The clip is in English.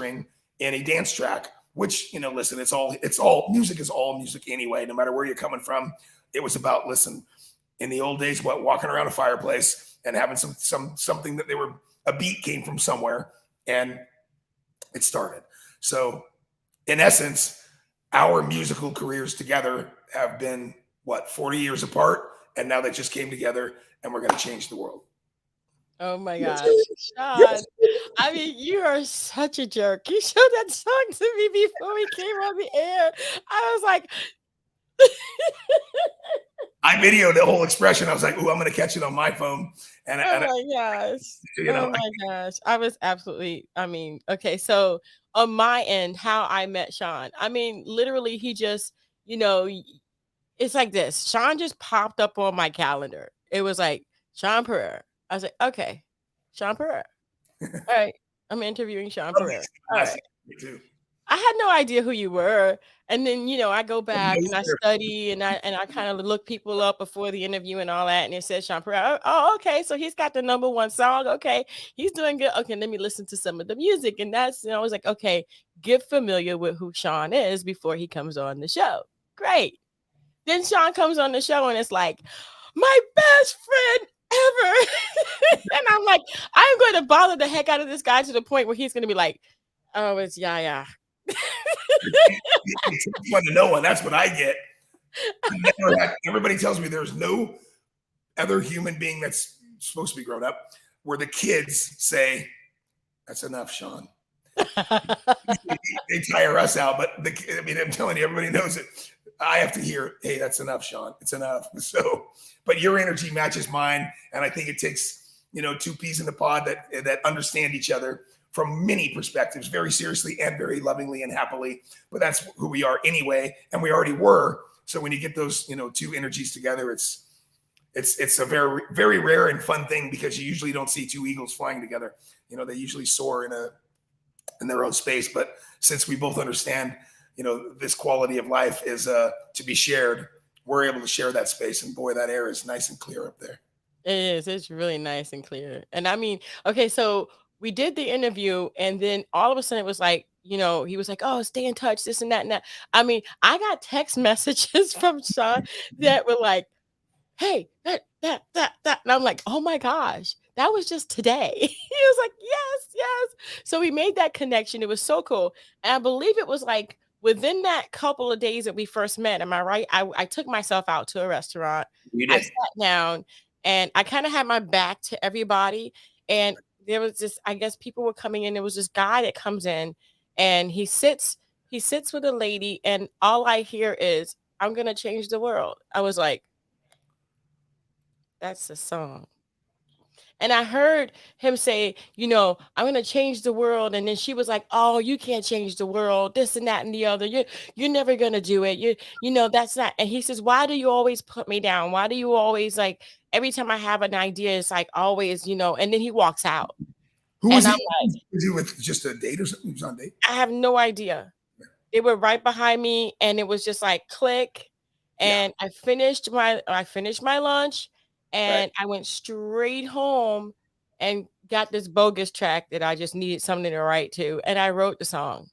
featuring in a dance track, which, you know, listen, it's all music is all music anyway, no matter where you're coming from. It was about, listen, in the old days, walking around a fireplace and having something that a beat came from somewhere, and it started. So in essence, our musical careers together have been 40 years apart, and now they just came together, and we're going to change the world. Oh my gosh, Shawn. I mean, you are such a jerk. You showed that song to me before we came on the air. I was like, I videoed the whole expression. I was like, "Ooh, I'm going to catch it on my phone." And oh my gosh. you Oh know, my gosh. I was absolutely, I mean, okay. So on my end, how I met Shawn, I mean, literally, he just, you know, it's like this. Shawn just popped up on my calendar. It was like, Shawn Pereira. I was like, okay, Shawn Pereira. All right. I'm interviewing Shawn Pereira. All right. me too. I had no idea who you were. And then, you know, I go back and I study and I kind of look people up before the interview and all that. And it says Shawn Pereira. Oh, okay. So he's got the #1 song. Okay. He's doing good. Okay. Let me listen to some of the music. And that's, you know, I was like, okay, get familiar with who Shawn is before he comes on the show. Great. Then Shawn comes on the show and it's like, my best friend ever. And I'm like, I'm going to bother the heck out of this guy to the point where he's going to be like, oh, it's Yaya. It's fun to no one. That's what I get. Everybody tells me there's no other human being that's supposed to be grown up where the kids say, "That's enough, Shawn." They tire us out, but I mean, I'm telling you, everybody knows it. I have to hear, "Hey, that's enough, Shawn. It's enough." So, but your energy matches mine, and I think it takes, you know, two peas in the pod that understand each other from many perspectives, very seriously and very lovingly and happily. But that's who we are anyway, and we already were. So when you get those, you know, two energies together, it's a very, very rare and fun thing, because you usually don't see two eagles flying together. You know, they usually soar in their own space. But since we both understand, you know, this quality of life is to be shared, we're able to share that space. And boy, that air is nice and clear up there. It is. It's really nice and clear. And I mean, okay, so we did the interview, and then all of a sudden it was like, you know, he was like, oh, stay in touch, this and that and that. I mean, I got text messages from Shawn that were like, hey, that. And I'm like, oh my gosh, that was just today. He was like, yes, yes. So we made that connection. It was so cool. And I believe it was like within that couple of days that we first met. Am I right? I took myself out to a restaurant. You I did. sat down and I kind of had my back to everybody. And there was this, I guess people were coming in. There was this guy that comes in and he sits with a lady, and all I hear is, I'm gonna change the world. I was like, that's the song. And I heard him say, you know, I'm gonna change the world. And then she was like, oh, you can't change the world, this and that and the other. You're never gonna do it. You know, that's not. And he says, why do you always put me down? Why do you always, like, every time I have an idea, it's like always, you know, and then he walks out. Who was And I'm he? like, Was he with just a date or something? He was on a date. I have no idea. They were right behind me, and it was just like click. Yeah. And I finished my lunch, Right. and I went straight home and got this bogus track that I just needed something to write to, and I wrote the song.